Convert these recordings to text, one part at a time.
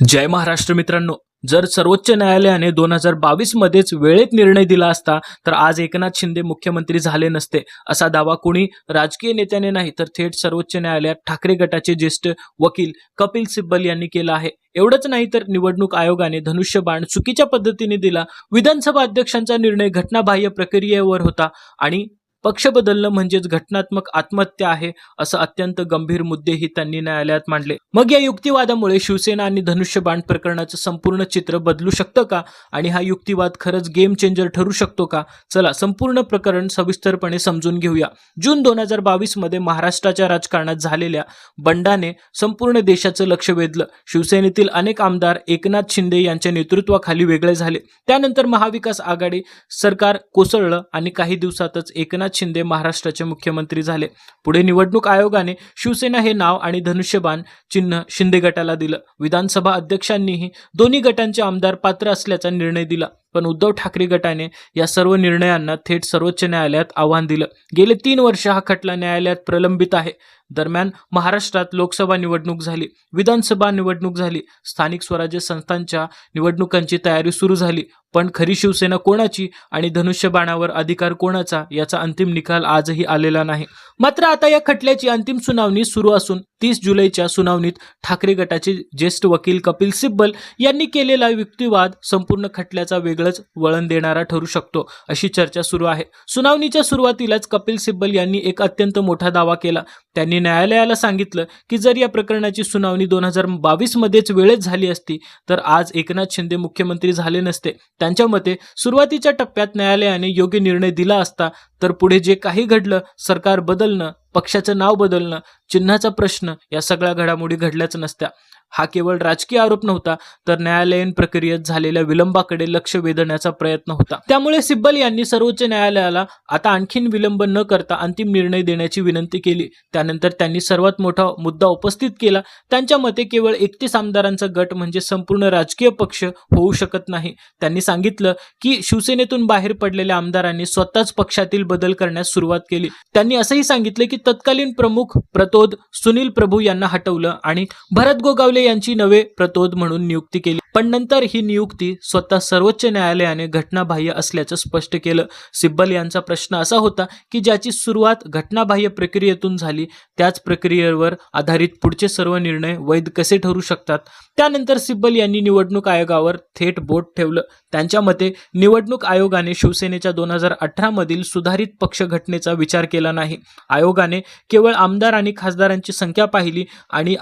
जय महाराष्ट्र मित्रांनो, जर सर्वोच्च न्यायालयाने 2022 मध्येच वेळेत निर्णय दिला असता तर आज एकनाथ शिंदे मुख्यमंत्री झाले नसते, असा दावा कोणी राजकीय नेत्याने नाही तर थेट सर्वोच्च न्यायालयात ठाकरे गटाचे ज्येष्ठ वकील कपिल सिब्बल यांनी केला आहे। एवढंच नाही तर निवडणूक आयोगाने धनुष्यबाण चुकीच्या पद्धतीने दिला, विधानसभा अध्यक्षांचा निर्णय घटनाबाह्य प्रक्रियेवर होता आणि पक्ष बदलणं म्हणजेच घटनात्मक आत्महत्या आहे, असं अत्यंत गंभीर मुद्देही त्यांनी न्यायालयात मांडले। मग या युक्तिवादामुळे शिवसेना आणि धनुष्यबाण प्रकरणाचं संपूर्ण चित्र बदलू शकतं का आणि हा युक्तिवाद खरंच गेम चेंजर ठरू शकतो का? चला संपूर्ण प्रकरण सविस्तरपणे समजून घेऊया। जून 2022 मध्ये महाराष्ट्राच्या राजकारणात झालेल्या बंडाने संपूर्ण देशाचं लक्ष वेधलं। शिवसेनेतील अनेक आमदार एकनाथ शिंदे यांच्या नेतृत्वाखाली वेगळे झाले। त्यानंतर महाविकास आघाडी सरकार कोसळलं आणि काही दिवसातच एकनाथ शिंदे महाराष्ट्राचे मुख्यमंत्री झाले। पुढे निवडणूक आयोगाने शिवसेना हे नाव आणि धनुष्यबाण चिन्ह शिंदे गटाला दिलं। विधानसभा अध्यक्षांनीही दोन्ही गटांचे आमदार पात्र असल्याचा निर्णय दिला, पण उद्धव ठाकरे गटाने या सर्व निर्णयांना थेट सर्वोच्च न्यायालयात आव्हान दिलं। गेले 3 वर्ष हा खटला न्यायालयात प्रलंबित आहे। दरम्यान महाराष्ट्रात लोकसभा निवडणूक झाली, विधानसभा निवडणूक झाली, स्थानिक स्वराज्य संस्थांच्या निवडणुकांची तयारी सुरू झाली, पण खरी शिवसेना कोणाची आणि धनुष्यबाणावर अधिकार कोणाचा याचा अंतिम निकाल आजही आलेला नाही। मात्र आता या खटल्याची अंतिम सुनावणी सुरू असून 30 जुलैच्या सुनावणीत ठाकरे गटाचे ज्येष्ठ वकील कपिल सिब्बल यांनी केलेला युक्तिवाद संपूर्ण खटल्याचा वेगळंच वळण देणारा ठरू शकतो, अशी चर्चा सुरू आहे। सुनावणीच्या सुरुवातीलाच कपिल सिब्बल यांनी एक अत्यंत मोठा दावा केला। त्यांनी न्यायालयाला सांगितलं की जर या प्रकरणाची सुनावणी 2022 मध्येच वेळेत झाली असती तर आज एकनाथ शिंदे मुख्यमंत्री झाले नसते। त्यांच्या मते सुरुवातीच्या टप्प्यात न्यायालयाने योग्य निर्णय दिला असता तर पुढे जे काही घडलं, सरकार बदलणं, पक्षाचं नाव बदलणं, चिन्हाचा प्रश्न, या सगळ्या घडामोडी घडल्याच नसत्या। हा केवळ राजकीय आरोप नव्हता तर न्यायालयीन प्रक्रियेत झालेल्या विलंबाकडे लक्ष वेधण्याचा प्रयत्न होता। त्यामुळे सिब्बल यांनी सर्वोच्च न्यायालयाला आता आणखीन विलंब न करता अंतिम निर्णय देण्याची विनंती केली। त्यानंतर त्यांनी सर्वात मोठा मुद्दा उपस्थित केला। त्यांच्या मते केवळ 31 आमदारांचा गट म्हणजे संपूर्ण राजकीय पक्ष होऊ शकत नाही। त्यांनी सांगितलं की शिवसेनेतून बाहेर पडलेल्या आमदारांनी स्वतःच पक्षातील बदल करण्यास सुरुवात केली। त्यांनी असंही सांगितले की तत्कालीन प्रमुख प्रतोद सुनील प्रभू यांना हटवलं आणि भरत गोगावले यांची नवे प्रतोद म्हणून नियुक्ती केली, पण नंतर ही नियुक्ती स्वतः सर्वोच्च न्यायालयाने घटनाबाह्य असल्याचं स्पष्ट केलं। सिब्बल यांचा प्रश्न असा होता की ज्याची सुरुवात घटनाबाह्य प्रक्रियेतून झाली त्याच प्रक्रियेवर आधारित पुढचे सर्व निर्णय वैध कसे ठरू शकतात। त्यानंतर सिब्बल यांनी निवडणूक आयोगावर थेट बोट ठेवलं। त्यांच्या मते निवडणूक आयोगाने शिवसेनेच्या 2018 मधील सुधारित पक्ष घटनेचा विचार केला नाही। आयोगाने केवळ आमदार आणि खासदारांची संख्या पाहिली आणि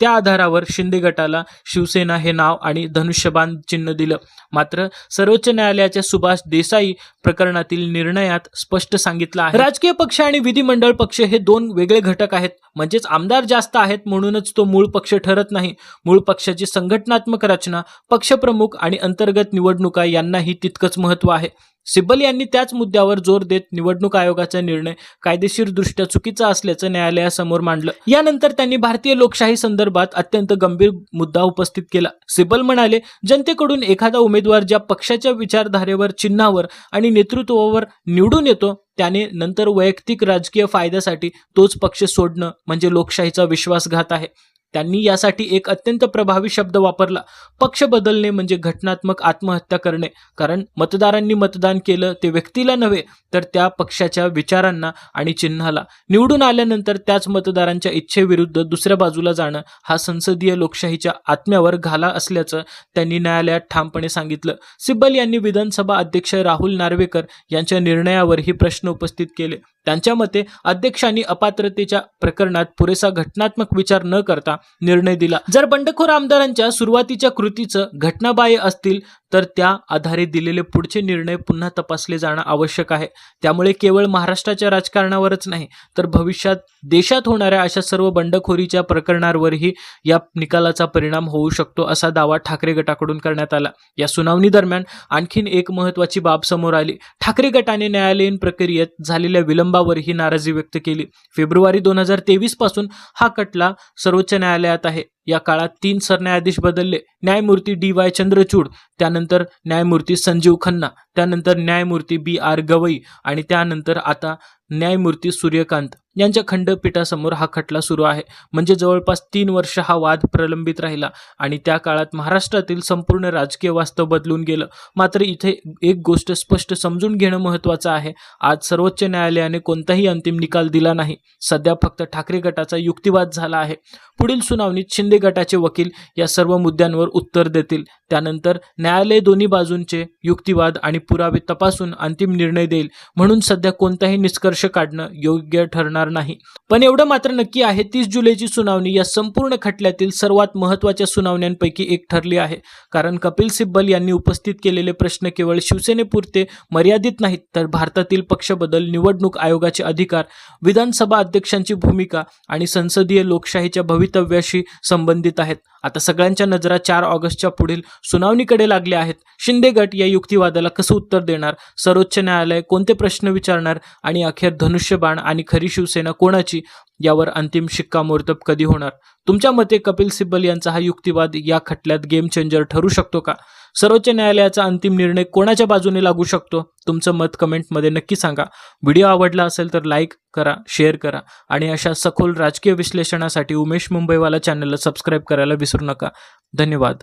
त्या आधारावर शिंदे गटाला शिवसेना हे नाव आणि धनुष्यबाण चिन्ह दिलं। मात्र सर्वोच्च न्यायालयाच्या सुभाष देसाई प्रकरणातील निर्णयात स्पष्ट सांगितलं आहे राजकीय पक्ष आणि विधिमंडळ पक्ष हे 2 वेगळे घटक आहेत। म्हणजेच आमदार जास्त आहेत म्हणूनच तो मूळ पक्ष ठरत नाही। मूळ पक्षाची संघटनात्मक रचना, पक्षप्रमुख आणि अंतर्गत निवडणुका यांनाही तितकंच महत्त्व आहे। सिब्बल यांनी त्याच मुद्द्यावर जोर देत निवडणूक आयोगाचा निर्णय कायदेशीरदृष्ट्या चुकीचा असल्याचं न्यायालयासमोर मांडलं। यानंतर त्यांनी भारतीय लोकशाही संदर्भात अत्यंत गंभीर मुद्दा उपस्थित केला। सिब्बल म्हणाले, जनतेकडून एखादा उमेदवार ज्या पक्षाच्या विचारधारेवर, चिन्हावर आणि नेतृत्वावर निवडून येतो त्याने नंतर वैयक्तिक राजकीय फायद्यासाठी तोच पक्ष सोडणं म्हणजे लोकशाहीचा विश्वासघात आहे। त्यांनी यासाठी एक अत्यंत प्रभावी शब्द वापरला, पक्ष बदलणे म्हणजे घटनात्मक आत्महत्या करणे। कारण मतदारांनी मतदान केलं ते व्यक्तीला नव्हे तर त्या पक्षाच्या विचारांना आणि चिन्हाला। निवडून आल्यानंतर त्याच मतदारांच्या इच्छेविरुद्ध दुसऱ्या बाजूला जाणं हा संसदीय लोकशाहीच्या आत्म्यावर घाला असल्याचं त्यांनी न्यायालयात ठामपणे सांगितलं। सिब्बल यांनी विधानसभा अध्यक्ष राहुल नार्वेकर यांच्या निर्णयावरही प्रश्न उपस्थित केले। त्यांच्या मते अध्यक्षांनी अपात्रतेच्या प्रकरणात पुरेसा घटनात्मक विचार न करता निर्णय दिला। जर बंडखोर आमदारांच्या सुरुवातीच्या कृतीचं घटनाबाह्य असतील तर त्या आधारे दिलेले पुढचे निर्णय पुन्हा तपासले जाणं आवश्यक आहे। त्यामुळे केवळ महाराष्ट्राच्या राजकारणावरच नाही तर भविष्यात देशात होणाऱ्या अशा सर्व बंडखोरीच्या प्रकरणांवरही या निकालाचा परिणाम होऊ शकतो, असा दावा ठाकरे गटाकडून करण्यात आला। या सुनावणी दरम्यान आणखीन एक महत्त्वाची बाब समोर आली। ठाकरे गटाने न्यायालयीन प्रक्रियेत झालेल्या विलंबावरही नाराजी व्यक्त केली। फेब्रुवारी 2023 पासून हा खटला सर्वोच्च न्यायालयात आहे। या काळात 3 सरन्यायाधीश बदलले, न्यायमूर्ती DY चंद्रचूड, त्यानंतर न्यायमूर्ती संजीव खन्ना, त्यानंतर न्यायमूर्ती BR गवई आणि त्यानंतर आता न्यायमूर्ती सूर्यकांत। यांच्या खंडपीठासमोर हा खटला सुरू आहे. म्हणजे जवळपास 3 वर्ष हा वाद प्रलंबित राहिला आणि त्या काळात महाराष्ट्रातील संपूर्ण राजकीय वास्तव बदलून गेलं. मात्र इथे एक गोष्ट स्पष्ट समजून घेणं महत्त्वाचं आहे. आज सर्वोच्च न्यायालयाने कोणताही अंतिम निकाल दिला नाही. सध्या फक्त ठाकरे गटाचा युक्तिवाद झाला आहे. पुढील सुनावणीत शिंदे गटाचे वकील या सर्व मुद्द्यांवर उत्तर देतील. त्यानंतर न्यायालय दोन्ही बाजूंचे युक्तिवाद आणि पुरावे तपासून अंतिम निर्णय देईल. म्हणून सध्या कोणताही निष्कर्ष काढणं योग्य ठरणार नाही. पण एवढं मात्र नक्की आहे, 30 जुलैची सुनावणी या संपूर्ण खटल्यातील सर्वात महत्त्वाच्या सुनावण्यांपैकी एक ठरली आहे. कारण कपिल सिब्बल यांनी उपस्थित केलेले प्रश्न केवळ शिवसेनेपुरते मर्यादित नाहीत, तर भारतातील पक्षबदल, निवडणूक आयोगाचे अधिकार, विधानसभा अध्यक्षांची भूमिका आणि संसदीय लोकशाहीच्या भवितव्याशी संबंधित आहेत. आता सगळ्यांच्या नजरा 4 ऑगस्टच्या पुढील सुनावणीकडे लागल्या आहेत. शिंदे गट या युक्तिवादाला कसं उत्तर देणार, सर्वोच्च न्यायालय कोणते प्रश्न विचारणार आणि अखेर धनुष्यबाण आणि खरी शिवसेना कोणाची, यावर अंतिम शिक्कामोर्तब कधी होणार? तुमच्या मते कपिल सिब्बल यांचा हा युक्तिवाद या खटल्यात गेम चेंजर ठरू शकतो का? सर्वोच्च न्यायालयाचा अंतिम निर्णय कोणाच्या बाजूने लागू शकतो? तुमचं मत कमेंटमध्ये नक्की सांगा. व्हिडिओ आवडला असेल तर लाईक करा, शेअर करा आणि अशा सखोल राजकीय विश्लेषणासाठी उमेश मुंबईवाला चॅनलला सबस्क्राईब करायला विसरू नका. धन्यवाद.